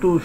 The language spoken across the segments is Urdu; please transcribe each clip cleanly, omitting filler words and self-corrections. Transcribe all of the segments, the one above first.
2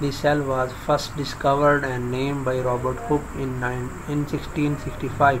The cell was first discovered and named by Robert Hooke in 1665।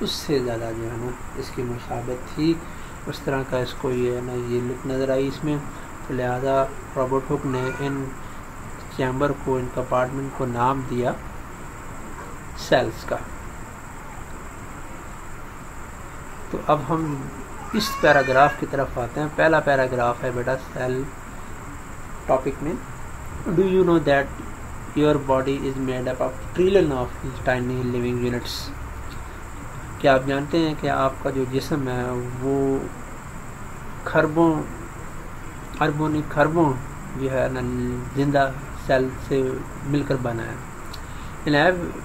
اس سے زیادہ جو ہے نا اس کی مشابہت تھی، اس طرح کا اس کو یہ ہے نا یہ لک نظر آئی اس میں. تو لہٰذا رابرٹ ہک نے ان چیمبر کو، ان کمپارٹمنٹ کو نام دیا سیلز کا. تو اب ہم اس پیراگراف کی طرف آتے ہیں. پہلا پیراگراف ہے بیٹا سیل ٹاپک میں. Do you know that your body is made up of trillion of tiny living units. کیا آپ جانتے ہیں کہ آپ کا جو جسم ہے وہ خربوں جو ہے نا زندہ سیل سے مل کر بنا ہے.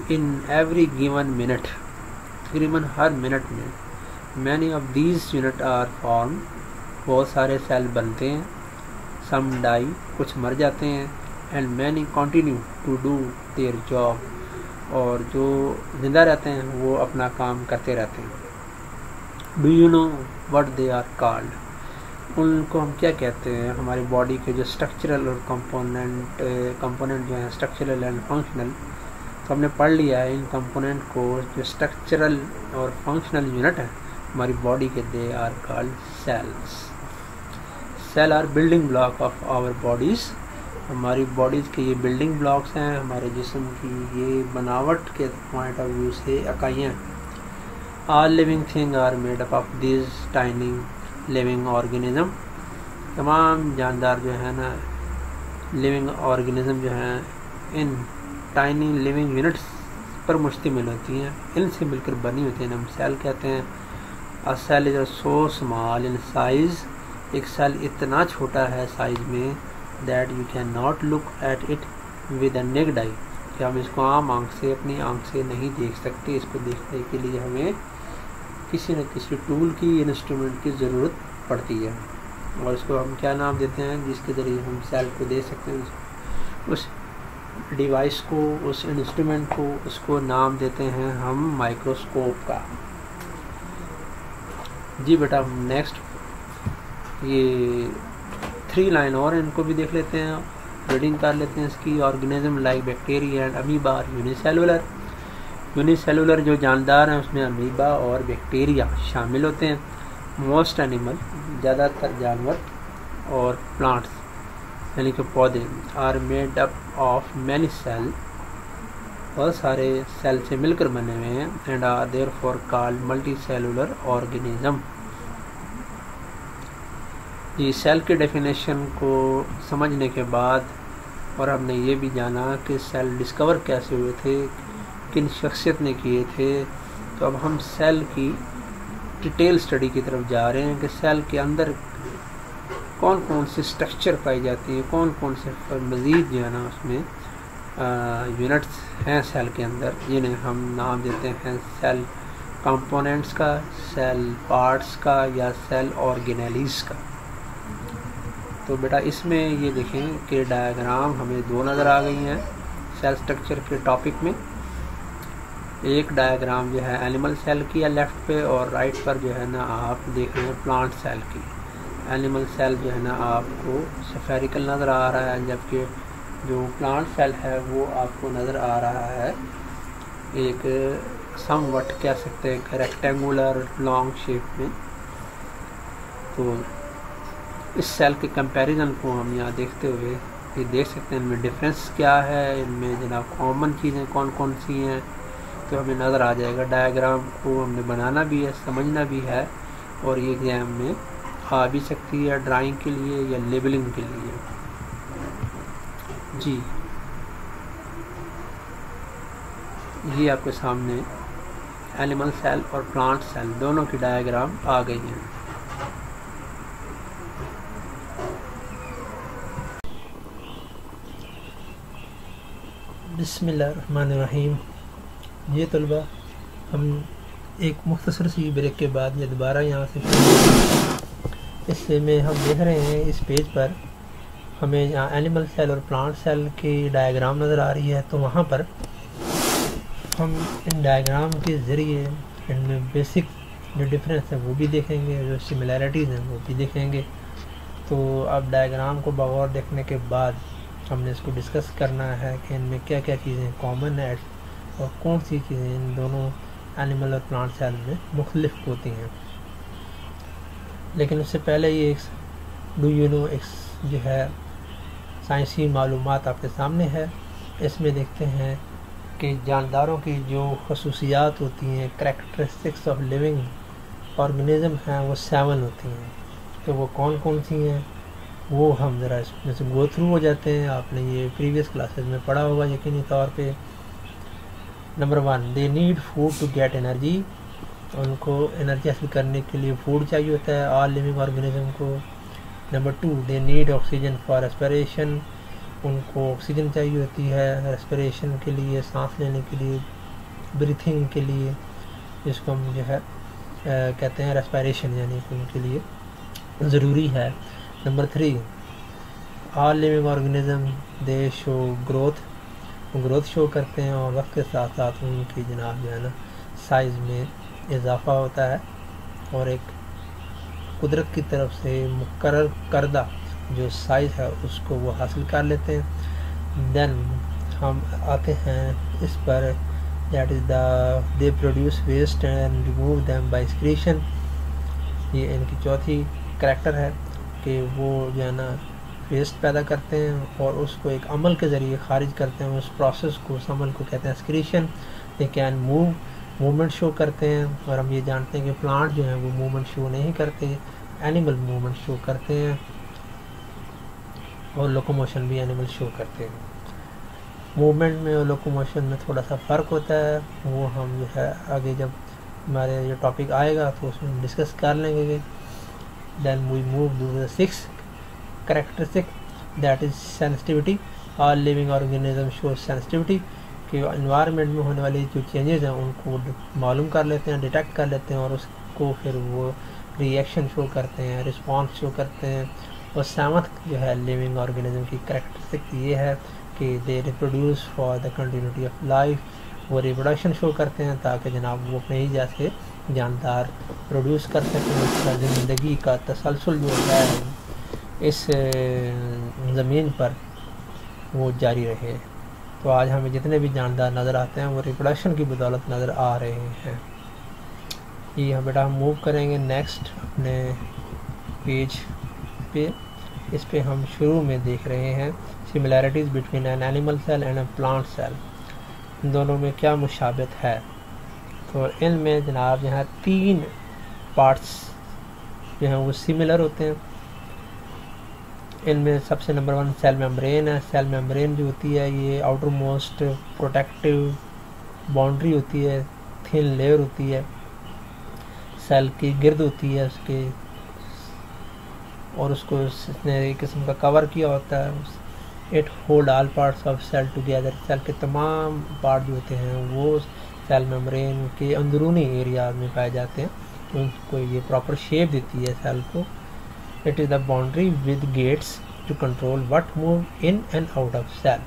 ان ایوری گیون منٹ، تقریباً ہر منٹ میں many of these unit are form, بہت سارے سیل بنتے ہیں. سم ڈائی، کچھ مر جاتے ہیں. And many continue to do their job, اور جو زندہ رہتے ہیں وہ اپنا کام کرتے رہتے ہیں. Do you know what they are called. ان کو ہم کیا کہتے ہیں؟ ہماری باڈی کے جو اسٹرکچرل اور کمپوننٹ جو ہیں اسٹرکچرل اینڈ فنکشنل، تو ہم نے پڑھ لیا ہے ان کمپوننٹ کو. جو اسٹرکچرل اور فنکشنل یونٹ ہیں ہماری باڈی کے، they are called cells. Cell are building block of our bodies. ہماری باڈیز کے یہ بلڈنگ بلاکس ہیں، ہمارے جسم کی یہ بناوٹ کے پوائنٹ آف ویو سے اکائیاں. All living thing are made up of these tiny living organism. تمام جاندار جو ہے نا لیونگ آرگینزم جو ہیں ان ٹائنی لیونگ یونٹس پر مشتمل ہوتی ہیں، ان سے مل کر بنی ہوتی ہیں. ہم سیل کہتے ہیں. A cell is so small in size. ایک سیل اتنا چھوٹا ہے سائز میں that you cannot look at it with a naked eye. کہ ہم اس کو عام آنکھ سے، اپنی آنکھ سے نہیں دیکھ سکتے. اس کو دیکھنے کے لیے ہمیں کسی نہ کسی ٹول کی، انسٹرومنٹ کی ضرورت پڑتی ہے. اور اس کو ہم کیا نام دیتے ہیں جس کے ذریعے ہم سیل کو دیکھ سکتے ہیں؟ اس ڈیوائس کو، اس انسٹرومنٹ کو، اس کو نام دیتے ہیں ہم مائکروسکوپ کا. جی بیٹا نیکسٹ یہ 3 لائن اور ان کو بھی دیکھ لیتے ہیں، ریڈنگ کر لیتے ہیں اس کی. Organism like bacteria and amoeba are unicellular. Unicellular جو جاندار ہیں اس میں امیبا اور بیکٹیریا شامل ہوتے ہیں. موسٹ اینیمل، زیادہ تر جانور اور پلانٹس یعنی کہ پودے، are made up of many cell, بہت سارے سیل سے مل کر بنے ہوئے ہیں. And are therefore called multicellular organism. یہ سیل کے ڈیفینیشن کو سمجھنے کے بعد اور ہم نے یہ بھی جانا کہ سیل ڈسکور کیسے ہوئے تھے، کن شخصیت نے کیے تھے. تو اب ہم سیل کی ڈیٹیل اسٹڈی کی طرف جا رہے ہیں کہ سیل کے اندر کون کون سے اسٹرکچر پائی جاتی ہیں، کون کون سے مزید جو ہے نا اس میں یونٹس ہیں سیل کے اندر، جنہیں ہم نام دیتے ہیں سیل کمپوننٹس کا، سیل پارٹس کا، یا سیل آرگینیلیز کا. تو بیٹا اس میں یہ دیکھیں کہ ڈائیگرام ہمیں 2 نظر آ گئی ہیں سیل سٹرکچر کے ٹاپک میں. ایک ڈائیگرام جو ہے اینیمل سیل کی ہے لیفٹ پہ، اور رائٹ پر جو ہے نا آپ دیکھ رہے ہیں پلانٹ سیل کی. اینیمل سیل جو ہے نا آپ کو سفیریکل نظر آ رہا ہے، جبکہ جو پلانٹ سیل ہے وہ آپ کو نظر آ رہا ہے ایک سم وٹ کہہ سکتے ہیں ریکٹینگولر لانگ شیپ میں. تو اس سیل کے کمپیریزن کو ہم یہاں دیکھتے ہوئے یہ دیکھ سکتے ہیں ان میں ڈفرینس کیا ہے، ان میں جناب کامن چیزیں کون کون سی ہیں، تو ہمیں نظر آ جائے گا. ڈائیگرام کو ہم نے بنانا بھی ہے، سمجھنا بھی ہے، اور یہ ایگزام میں آ بھی سکتی ہے ڈرائنگ کے لیے یا لیبلنگ کے لیے. جی یہ آپ کے سامنے اینیمل سیل اور پلانٹ سیل دونوں کی ڈائیگرام آ گئی ہیں. بسم اللہ الرحمن الرحیم. یہ طلبہ ہم ایک مختصر سی بریک کے بعد یہ دوبارہ یہاں سے اس سے میں ہم دیکھ رہے ہیں اس پیج پر ہمیں یہاں اینیمل سیل اور پلانٹ سیل کی ڈائیگرام نظر آ رہی ہے. تو وہاں پر ہم ان ڈائیگرام کے ذریعے ان میں بیسک جو ڈفرینس ہے وہ بھی دیکھیں گے، جو سملیرٹیز ہیں وہ بھی دیکھیں گے. تو اب ڈائیگرام کو بغور دیکھنے کے بعد ہم نے اس کو ڈسکس کرنا ہے کہ ان میں کیا کیا چیزیں کامن ہیں اور کون سی چیزیں ان دونوں اینیمل اور پلانٹ سیل میں مختلف ہوتی ہیں. لیکن اس سے پہلے یہ ڈو یو نو ایک جو ہے سائنسی معلومات آپ کے سامنے ہے. اس میں دیکھتے ہیں کہ جانداروں کی جو خصوصیات ہوتی ہیں، کریکٹرسٹکس آف لیونگ آرگنزم ہیں، وہ 7 ہوتی ہیں. تو وہ کون کون سی ہیں وہ ہم ذرا اس میں سے گو تھرو ہو جاتے ہیں. آپ نے یہ پریویس کلاسز میں پڑھا ہوگا یقینی طور پہ. Number 1 they need food to get energy. ان کو انرجی حاصل کرنے کے لیے فوڈ چاہیے ہوتا ہے آل لیونگ آرگنزم کو. Number 2 they need oxygen for respiration. ان کو آکسیجن چاہیے ہوتی ہے ریسپریشن کے لیے، سانس لینے کے لیے، بریتھنگ کے لیے، جس کو ہم جو ہے کہتے ہیں ریسپریشن، یعنی ان کے لیے ضروری ہے. نمبر 3 آل لیونگ آرگنزم دے شو گروتھ شو کرتے ہیں، اور وقت کے ساتھ ساتھ ان کی جناب جو ہے نا سائز میں اضافہ ہوتا ہے، اور ایک قدرت کی طرف سے مقرر کردہ جو سائز ہے اس کو وہ حاصل کر لیتے ہیں. دین ہم آتے ہیں اس پر that is they produce waste and remove them by excretion. یہ ان کی چوتھی کریکٹر ہے کہ وہ جو ہے نا ویسٹ پیدا کرتے ہیں اور اس کو ایک عمل کے ذریعے خارج کرتے ہیں. اس پروسیس کو، اس عمل کو کہتے ہیں ایکسکریشن. دے کین موومنٹ شو کرتے ہیں، اور ہم یہ جانتے ہیں کہ پلانٹ جو ہیں وہ موومنٹ شو نہیں کرتے، اینیمل موومنٹ شو کرتے ہیں، اور لوکوموشن بھی اینیمل شو کرتے ہیں. موومنٹ میں اور لوکوموشن میں تھوڑا سا فرق ہوتا ہے، وہ ہم جو ہے آگے جب ہمارے یہ ٹاپک آئے گا تو اس میں ہم ڈسکس کر لیں گے. Then we move to the 6 characteristic that is sensitivity. All living organism show sensitivity, کہ انوائرمنٹ میں ہونے والی جو چینجز ہیں ان کو معلوم کر لیتے ہیں، ڈیٹیکٹ کر لیتے ہیں، اور اس کو پھر وہ ری ایکشن شو کرتے ہیں، رسپانس شو کرتے ہیں. اور 7 جو ہے لیونگ آرگنزم کی کریکٹرسٹک یہ ہے کہ they reproduce for the continuity of life. وہ ریپروڈکشن شو کرتے ہیں تاکہ جناب وہ اپنے ہی جیسے جاندار پروڈیوس کر سکیں، اس کا زندگی کا تسلسل جو ہے اس زمین پر وہ جاری رہے. تو آج ہمیں جتنے بھی جاندار نظر آتے ہیں وہ ریپروڈکشن کی بدولت نظر آ رہے ہیں. یہ ہم بیٹا ہم موو کریں گے نیکسٹ اپنے پیج پہ. اس پہ ہم شروع میں دیکھ رہے ہیں similarities between an animal cell and a plant cell. ان دونوں میں کیا مشابہت ہے؟ تو ان میں جناب یہاں 3 پارٹس جو ہیں وہ سملر ہوتے ہیں. ان میں سب سے نمبر 1 سیل میمبرین ہے. سیل میمبرین جو ہوتی ہے یہ آؤٹر موسٹ پروٹیکٹیو باؤنڈری ہوتی ہے، تھن لیئر ہوتی ہے، سیل کی گرد ہوتی ہے اس کے، اور اس کو اس نے ایک قسم کا کور کیا ہوتا ہے. It hold all parts of cell together. Cell کے تمام پارٹ جو ہوتے ہیں وہ سیل میمبرین کے اندرونی ایریا میں پائے جاتے ہیں. ان کو یہ پراپر شیپ دیتی ہے سیل کو. It is the boundary with gates to control what move in and out of cell.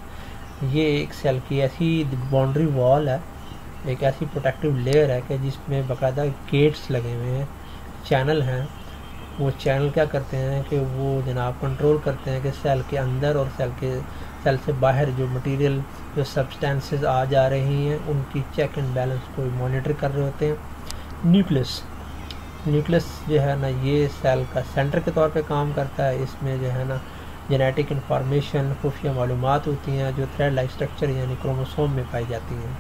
یہ ایک سیل کی ایسی باؤنڈری وال ہے، ایک ایسی پروٹیکٹیو لیئر ہے کہ جس میں باقاعدہ گیٹس لگے ہوئے ہیں، چینل ہیں. وہ چینل کیا کرتے ہیں کہ وہ جناب کنٹرول کرتے ہیں کہ سیل کے اندر اور سیل سے باہر جو مٹیریل، جو سبسٹینسز آ جا رہی ہیں ان کی چیک اینڈ بیلنس کو مانیٹر کر رہے ہوتے ہیں. نیوکلس جو ہے نا یہ سیل کا سینٹر کے طور پہ کام کرتا ہے. اس میں جو ہے نا جینیٹک انفارمیشن، خفیہ معلومات ہوتی ہیں جو تھریڈ لائک اسٹرکچر یعنی کروموسوم میں پائی جاتی ہیں.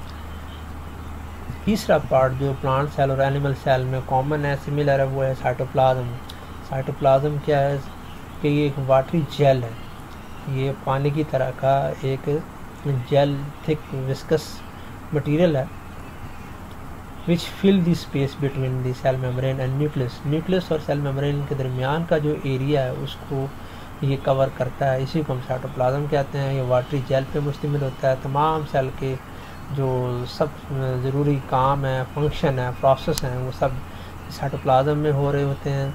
تیسرا پارٹ جو پلانٹ سیل اور اینیمل سیل میں کامن ہے، سملر ہے، وہ ہے سائٹوپلازم. سائٹوپلازم کیا ہے کہ یہ ایک واٹری جیل ہے. یہ پانی کی طرح کا ایک جیل، تھک وسکس مٹیریل ہے which fill the space between the cell membrane and nucleus. Nucleus اور سیل میمبرین کے درمیان کا جو ایریا ہے اس کو یہ کور کرتا ہے. اسی کو ہم سائٹوپلازم کہتے ہیں. یہ واٹری جیل پہ مشتمل ہوتا ہے. تمام سیل کے جو سب ضروری کام ہے، فنکشن ہے، پروسیس ہیں، وہ سب سائٹوپلازم میں ہو رہے ہوتے ہیں.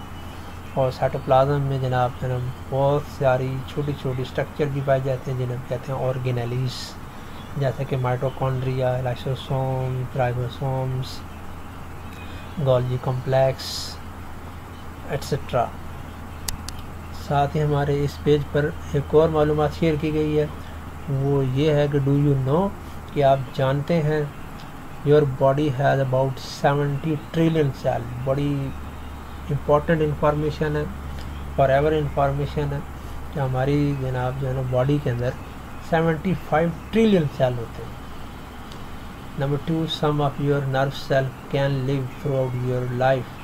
اور سائٹوپلازم میں جناب بہت ساری چھوٹی چھوٹی اسٹرکچر بھی پائے جاتے ہیں جنہیں کہتے ہیں آرگینیلیز، جیسے کہ mitochondria, lysosome, ribosomes, Golgi complex etcetera. ساتھ ہی ہمارے اس پیج پر ایک اور معلومات شیئر کی گئی ہے، وہ یہ ہے کہ ڈو یو نو، کہ آپ جانتے ہیں your body has about 70 trillion cell. بڑی امپورٹنٹ انفارمیشن ہے, فار ایور انفارمیشن ہے کہ ہماری جناب جو ہے نا باڈی کے اندر 75 ٹریلین سیل ہوتے ہیں. Number 2, some of your nerve cell can live throughout your life.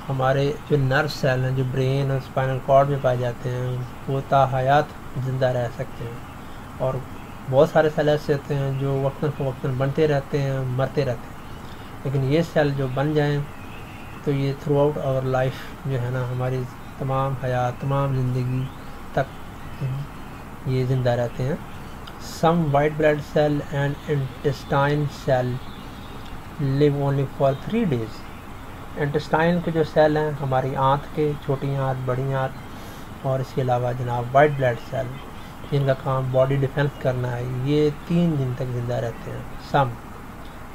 ہمارے جو نرو سیل ہیں جو برین اور اسپائنل کارڈ میں پائے جاتے ہیں وہ تا حیات زندہ رہ سکتے ہیں, اور بہت سارے سیل ایسے ہوتے ہیں جو وقتاً فوقتاً بنتے رہتے ہیں, مرتے رہتے ہیں, لیکن یہ سیل جو بن جائیں تو یہ تھرو آؤٹ آور لائف جو ہے نا ہماری تمام حیات, تمام زندگی تک یہ زندہ رہتے ہیں. Some white blood cell and intestine cell live only for 3 days. Intestine کے جو سیل ہیں ہماری آنت کے, چھوٹی آنت, بڑی آنت, اور اس کے علاوہ جناب وائٹ بلڈ سیل جن کا کام باڈی ڈیفینس کرنا ہے, یہ 3 دن تک زندہ رہتے ہیں. سم,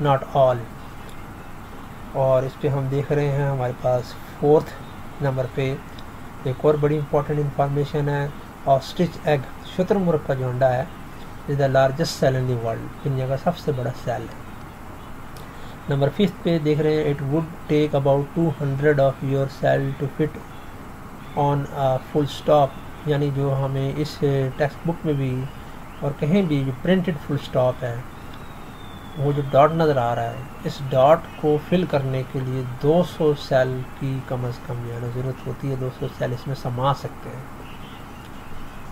ناٹ آل. اور اس پہ ہم دیکھ رہے ہیں ہمارے پاس 4th نمبر پہ ایک اور بڑی امپورٹنٹ انفارمیشن ہے. آسٹرچ ایگ, شتر مرغ کا جو انڈا ہے, is the largest cell in the world, دنیا کا سب سے بڑا سیل ہے. نمبر 5 پہ دیکھ رہے ہیں, it would take about 200 of your cell to fit on full stop. یعنی جو ہمیں اس ٹیکسٹ بک میں بھی اور کہیں بھی جو پرنٹڈ فل اسٹاپ ہے, وہ جو ڈاٹ نظر آ رہا ہے, اس ڈاٹ کو فل کرنے کے لیے 200 سیل کی کم از کم جو ہے نا ضرورت ہوتی ہے. 200 سیل اس میں سما سکتے ہیں.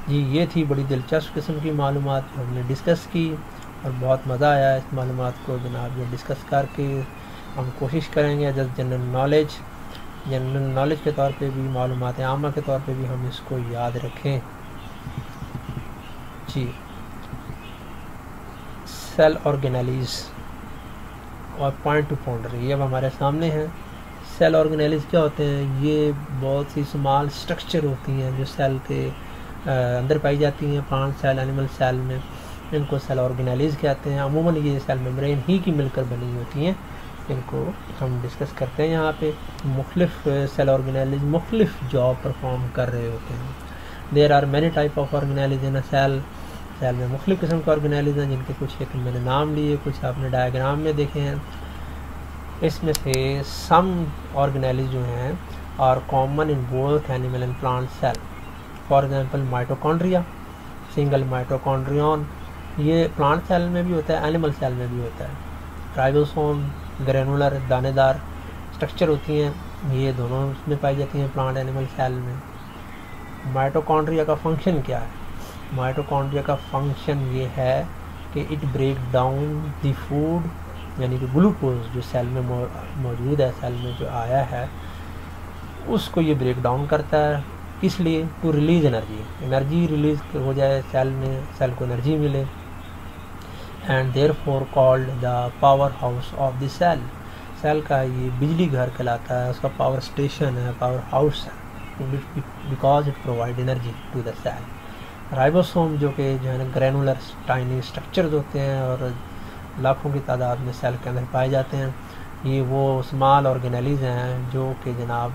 جی یہ تھی بڑی دلچسپ قسم کی معلومات جو ہم نے ڈسکس کی, اور بہت مزہ آیا اس معلومات کو جناب یہ ڈسکس کر کے. ہم کوشش کریں گے ایز جنرل نالج کے طور پہ بھی, معلومات عامہ کے طور پہ بھی ہم اس کو یاد رکھیں. جی, سیل آرگینیلیز اور پوائنٹ ٹو پونڈر یہ اب ہمارے سامنے ہیں. سیل آرگینیلیز کیا ہوتے ہیں؟ یہ بہت سی اسمال اسٹرکچر ہوتی ہیں جو سیل کے اندر پائی جاتی ہیں, پلانٹ سیل, اینیمل سیل میں. ان کو سیل آرگینیلیز کہتے ہیں. عموماً یہ سیل میمبرین ہی کی مل کر بنی ہوتی ہیں. ان کو ہم ڈسکس کرتے ہیں یہاں پہ. مختلف سیل آرگینیلیز مختلف جاب پرفارم کر رہے ہوتے ہیں. There are many type of organelles in cell. Cell میں مختلف قسم کے آرگینیلیز ہیں جن کے کچھ ایک میں نے نام لیے, کچھ آپ نے ڈائیگرام میں دیکھے ہیں. اس میں سے سم آرگینیلیز جو ہیں are common in both animal and plant cell. For example mitochondria, single mitochondrion, یہ پلانٹ سیل میں بھی ہوتا ہے, اینیمل سیل میں بھی ہوتا ہے. رائبوسوم, گرینولر, دانے دار اسٹرکچر ہوتی ہیں, یہ دونوں اس میں پائی جاتی ہیں پلانٹ اینیمل سیل میں. مائٹوکونڈریا کا فنکشن کیا ہے؟ مائٹوکونڈریا کا فنکشن یہ ہے کہ it break down the food, یعنی کہ گلوکوز جو سیل میں موجود ہے, سیل میں جو آیا ہے, اس کو یہ بریک ڈاؤن کرتا ہے. کس لیے؟ ٹو ریلیز انرجی ریلیز ہو جائے سیل میں, سیل کو انرجی ملے. And therefore called the powerhouse of the cell. Cell کا یہ بجلی گھر کہلاتا ہے, اس کا پاور اسٹیشن ہے, پاور ہاؤس ہے, because it provide energy to the cell. Ribosome جو کہ جو ہے نا گرینولر ٹائنی اسٹرکچرز ہوتے ہیں اور لاکھوں کی تعداد میں سیل کے اندر پائے جاتے ہیں. یہ وہ اسمال آرگینیلیز ہیں جو کہ جناب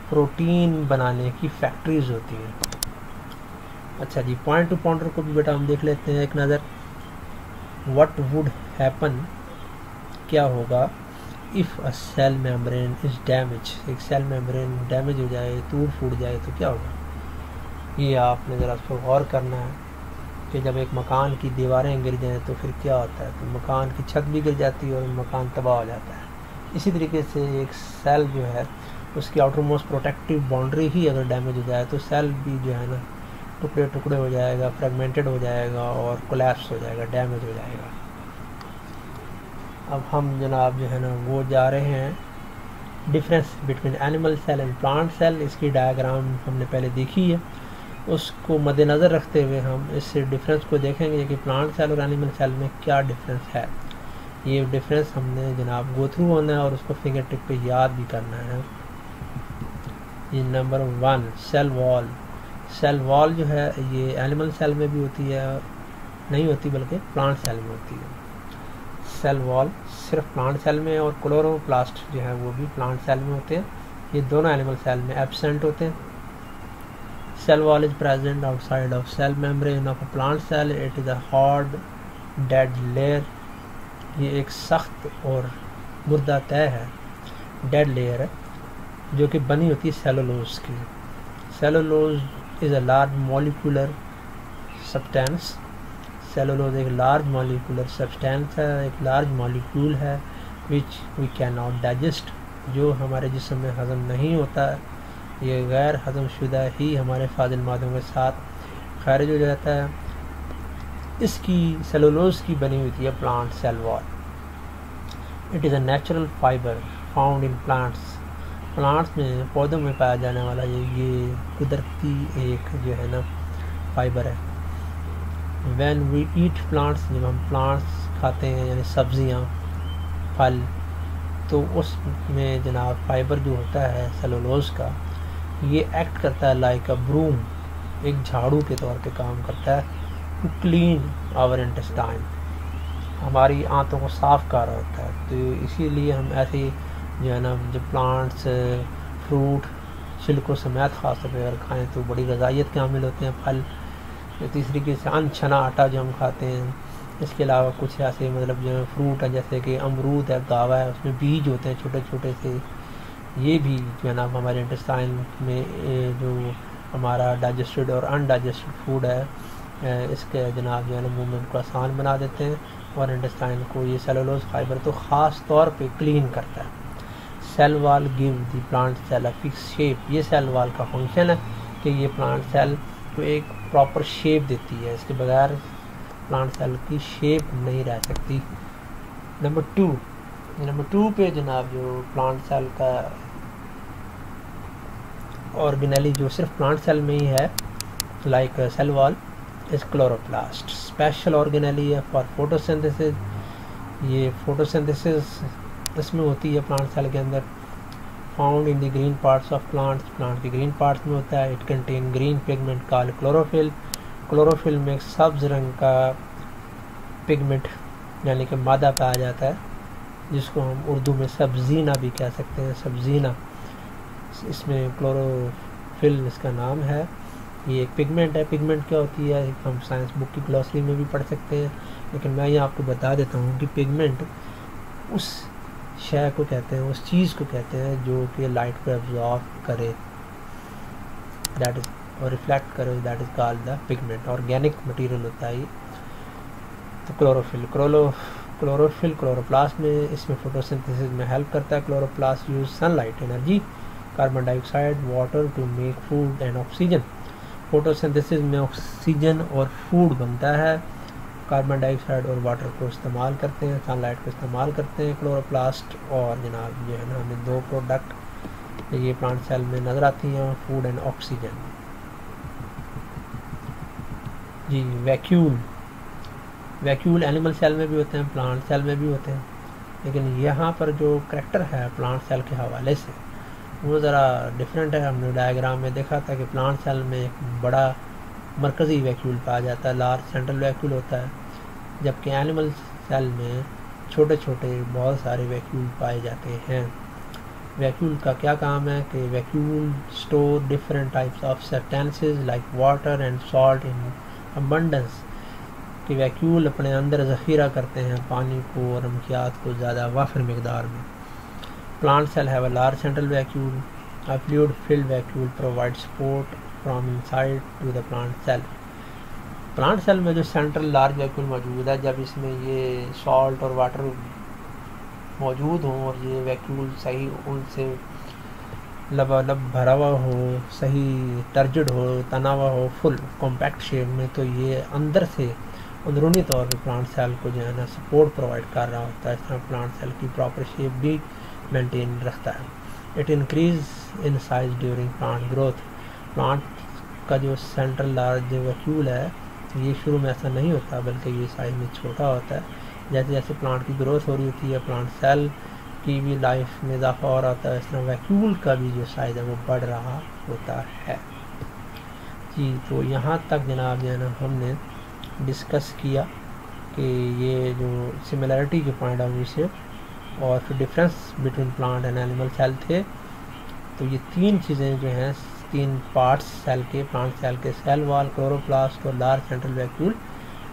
پروٹین بنانے کی فیکٹریز ہوتی ہیں. اچھا جی, پوائنٹ ٹو پونڈر کو بھی بیٹا ہم دیکھ لیتے ہیں ایک نظر. وٹ وڈ ہیپن, کیا ہوگا, if a cell membrane is damage. ایک سیل میمبرین ڈیمیج ہو جائے, ٹوٹ پھوٹ جائے تو کیا ہوگا؟ یہ آپ نے ذرا اس پر غور کرنا ہے کہ جب ایک مکان کی دیواریں گر جائیں تو پھر کیا ہوتا ہے. تو مکان کی چھت بھی گر جاتی ہے اور مکان تباہ ہو جاتا ہے. اسی طریقے سے ایک سیل جو ہے اس کی آؤٹر موسٹ پروٹیکٹیو باؤنڈری ہی اگر ڈیمیج ہو جائے تو سیل بھی جو ہے نا ٹکڑے ٹکڑے ہو جائے گا, فریگمنٹڈ ہو جائے گا اور کولیپس ہو جائے گا, ڈیمیج ہو جائے گا. اب ہم جناب جو ہے نا وہ جا رہے ہیں difference between animal cell and plant cell. اس کی ڈائیگرام ہم نے پہلے دیکھی ہے, اس کو مد نظر رکھتے ہوئے ہم اس ڈفرینس کو دیکھیں گے کہ پلانٹ سیل اور اینیمل سیل میں کیا ڈفرینس ہے. یہ ڈفرینس ہم نے جناب گو تھرو ہونا ہے اور اس کو فنگر ٹپ پہ یاد بھی کرنا ہے. یہ نمبر 1, سیل وال. سیل وال جو ہے یہ اینیمل سیل میں بھی ہوتی ہے, نہیں ہوتی بلکہ پلانٹ سیل میں ہوتی ہے. سیل وال صرف پلانٹ سیل میں, اور کلوروپلاسٹ جو ہے وہ بھی پلانٹ سیل میں ہوتے ہیں. یہ دونوں اینیمل سیل میں ایبسینٹ ہوتے ہیں. Cell wall is present outside of cell membrane of a plant cell. It is a hard dead layer یہ ایک سخت اور مردہ طے ہے، ڈیڈ لیئر ہے، جو کہ بنی ہوتی ہے سیلولوز کی. Cellulose is a large molecular substance. Cellulose ایک لارج مالیکولر سبسٹینس ہے، ایک لارج مالیکول ہے وچ وی کین ناٹ ڈائجسٹ، جو ہمارے جسم میں ہضم نہیں ہوتا. یہ غیر ہضم شدہ ہی ہمارے فاضل مادوں کے ساتھ خارج ہو جاتا ہے. اس کی سیلولوز کی بنی ہوئی ہے پلانٹ سیل وال. It is a natural fibre found in plants. Plants میں، پودوں میں پایا جانے والا یہ قدرتی ایک جو ہے نا فائبر ہے. وین وی ایٹ پلانٹس، جب ہم پلانٹس کھاتے ہیں یعنی سبزیاں، پھل، تو اس میں جناب فائبر جو ہوتا ہے سیلولوز کا، یہ ایکٹ کرتا ہے لائک اے بروم، ایک جھاڑو کے طور پہ کام کرتا ہے، ٹو کلین آور انٹسٹائن، ہماری آنتوں کو صاف کر رہا ہوتا ہے. تو اسی لیے ہم ایسے جو ہے نا جب پلانٹس، فروٹ چھلکوں سمیت خاص طور پہ اگر کھائیں تو بڑی غذائیت کے حامل ہوتے ہیں. پھل تیسری طریقے سے ان چھنا آٹا جو ہم کھاتے ہیں. اس کے علاوہ کچھ ایسے مطلب جو فروٹ ہے جیسے کہ امرود ہے، گاوا ہے، اس میں بیج ہوتے ہیں چھوٹے چھوٹے سے. یہ بھی جو ہے نا ہمارے انٹسٹائن میں جو ہمارا ڈائجسٹڈ اور ان ڈائجسٹڈ فوڈ ہے، اس کے جناب جو ہے نا موومنٹ کو آسان بنا دیتے ہیں، اور انٹسٹائن کو یہ سیلولوز فائبر تو خاص طور پہ کلین کرتا ہے. Cell wall give the plant cell a fix shape. یہ سیل وال کا فنکشن ہے کہ یہ پلانٹ سیل کو ایک پراپر شیپ دیتی ہے. اس کے بغیر پلانٹ سیل کی شیپ نہیں رہ سکتی. نمبر ٹو پہ جناب جو پلانٹ سیل کا آرگنیلی جو صرف پلانٹ سیل میں ہی ہے لائک سیل وال از کلوروپلاسٹ. اسپیشل آرگنیلی ہے فار فوٹوسنتھسس. یہ فوٹوسنتھسس اس میں ہوتی ہے پلانٹ سیل کے اندر. Found in the green parts of plants. Plant کے گرین پارٹس میں ہوتا ہے. It contain green pigment call chlorophyll. Chlorophyll میں ایک سبز رنگ کا پگمنٹ یعنی کہ مادہ پایا جاتا ہے، جس کو ہم اردو میں سبزینہ بھی کہہ سکتے ہیں. سبزینہ، اس میں کلوروفل اس کا نام ہے. یہ ایک پگمنٹ ہے. پگمنٹ کیا ہوتی ہے ہم سائنس بک کی گلوسری میں بھی پڑھ سکتے ہیں، لیکن میں یہ آپ کو بتا دیتا ہوں کہ پگمنٹ اس شے کو کہتے ہیں، اس چیز کو کہتے ہیں جو کہ لائٹ کو ایبزارب کرے، دیٹ از، اور ریفلیکٹ کرے، that is called the pigment. Organic material ہوتا ہے یہ. تو کلوروفل کلوروپلاسٹ میں، اس میں فوٹوسنتھسس میں ہیلپ کرتا ہے. Chloroplast use sun light energy, carbon dioxide, water to make food and oxygen. Photosynthesis میں آکسیجن اور فوڈ بنتا ہے. کاربن ڈائی آکسائڈ اور واٹر کو استعمال کرتے ہیں، سن لائٹ کو استعمال کرتے ہیں کلوروپلاسٹ. اور جناب جو ہے نا ہمیں دو پروڈکٹ یہ پلانٹ سیل میں نظر آتی ہیں، فوڈ اینڈ آکسیجن. جی ویکیول اینیمل سیل میں بھی ہوتے ہیں، پلانٹ سیل میں بھی ہوتے ہیں، لیکن یہاں پر جو کریکٹر ہے پلانٹ سیل کے حوالے سے وہ ذرا ڈفرینٹ ہے. ہم نے ڈائیگرام میں دیکھا تھا کہ پلانٹ سیل میں ایک بڑا مرکزی ویکیول پایا جاتا ہے، لارج سینٹرل ویکیول ہوتا ہے، جبکہ اینیمل سیل میں چھوٹے چھوٹے بہت سارے ویکیول پائے جاتے ہیں. ویکیول کا کیا کام ہے کہ vacuole store different types of substances like water and salt in abundance. کہ ویکیول اپنے اندر ذخیرہ کرتے ہیں پانی کو اور نمکیات کو زیادہ وافر مقدار میں. Plant cell have a large central vacuole. A fluid-filled vacuole provides support from inside to the plant cell. Plant cell میں جو سینٹرل لارج ویکیول موجود ہے، جب اس میں یہ سالٹ اور واٹر موجود ہوں اور یہ ویکیول صحیح ان سے لبالب بھرا ہوا ہو، صحیح ٹرجڈ ہو، تنا ہوا ہو، فل کمپیکٹ شیپ میں، تو یہ اندر سے اندرونی طور پہ پلانٹ سیل کو جو ہے نا سپورٹ پرووائڈ کر رہا ہوتا ہے. اس طرح پلانٹ سیل کی پراپر شیپ بھی مینٹین رکھتا ہے. It increase in size during plant growth. Plant کا جو سینٹرل لارج ویکیول ہے یہ شروع میں ایسا نہیں ہوتا، بلکہ یہ سائز میں چھوٹا ہوتا ہے. جیسے جیسے پلانٹ کی گروتھ ہو رہی ہوتی ہے، پلانٹ سیل کی بھی لائف میں اضافہ ہو رہا ہوتا ہے، اس طرح ویکیول کا بھی جو سائز ہے وہ بڑھ رہا ہوتا ہے. جی تو یہاں تک جناب جو ہے نا ہم نے ڈسکس کیا کہ یہ جو سملیرٹی کے پوائنٹ آف ویو سے اور پھر difference between plant and animal cell تھے. تو یہ تین چیزیں جو ہیں، تین پارٹس سیل کے، پلانٹ سیل کے، سیل وال، کلوروپلاسٹ اور لارج سینٹرل ویکیول،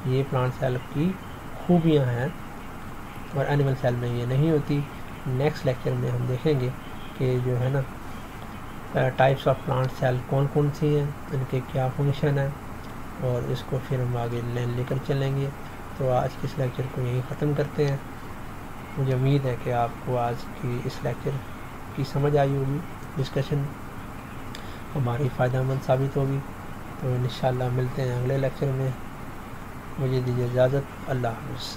یہ پلانٹ سیل کی خوبیاں ہیں. اور اینیمل سیل میں یہ نہیں ہوتی. نیکسٹ لیکچر میں ہم دیکھیں گے کہ جو ہے نا ٹائپس آف پلانٹ سیل کون کون سی ہیں, ان کے کیا فنکشن ہے, اور اس کو پھر ہم آگے لے کر چلیں گے. تو آج کے اس لیکچر کو یہیں ختم کرتے ہیں. مجھے امید ہے کہ آپ کو آج کی اس لیکچر کی سمجھ آئی ہوگی, ڈسکشن ہماری فائدہ مند ثابت ہوگی. تو انشاءاللہ ملتے ہیں اگلے لیکچر میں. مجھے دیجیے اجازت. اللہ حافظ.